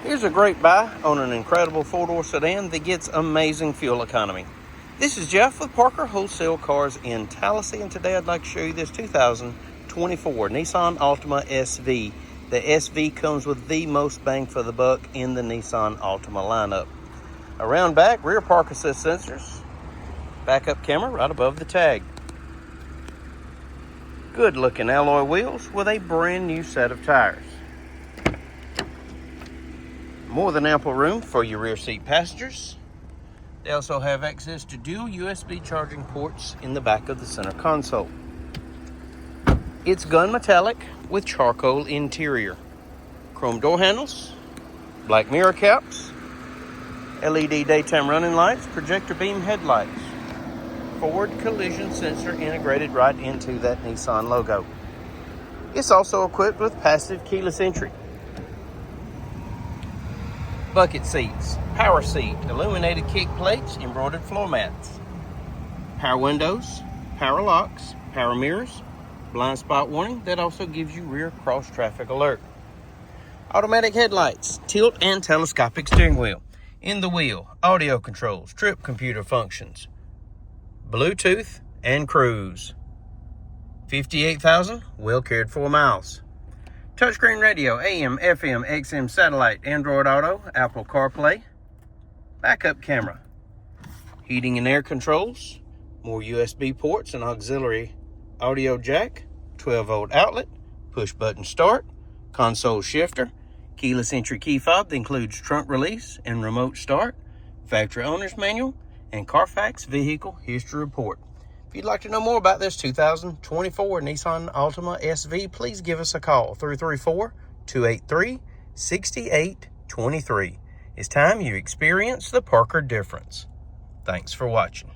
Here's a great buy on an incredible four-door sedan that gets amazing fuel economy. This is Jeff with Parker Wholesale Cars in Tallassee, and today I'd like to show you this 2024 Nissan Altima SV. The SV comes with the most bang for the buck in the Nissan Altima lineup. Around back, rear park assist sensors, backup camera right above the tag. Good looking alloy wheels with a brand new set of tires. More than ample room for your rear seat passengers. They also have access to dual USB charging ports in the back of the center console. It's gun metallic with charcoal interior. Chrome door handles, black mirror caps, LED daytime running lights, projector beam headlights, forward collision sensor integrated right into that Nissan logo. It's also equipped with passive keyless entry, bucket seats, power seat, illuminated kick plates, embroidered floor mats, power windows, power locks, power mirrors, blind spot warning that also gives you rear cross traffic alert, automatic headlights, tilt and telescopic steering wheel, in the wheel, audio controls, trip computer functions, Bluetooth and cruise, 58,000 well cared for miles. Touchscreen radio, AM, FM, XM, satellite, Android Auto, Apple CarPlay, backup camera, heating and air controls, more USB ports and auxiliary audio jack, 12-volt outlet, push button start, console shifter, keyless entry key fob that includes trunk release and remote start, factory owner's manual, and Carfax vehicle history report. If you'd like to know more about this 2024 Nissan Altima SV, please give us a call, 334-283-6823. It's time you experience the Parker difference. Thanks for watching.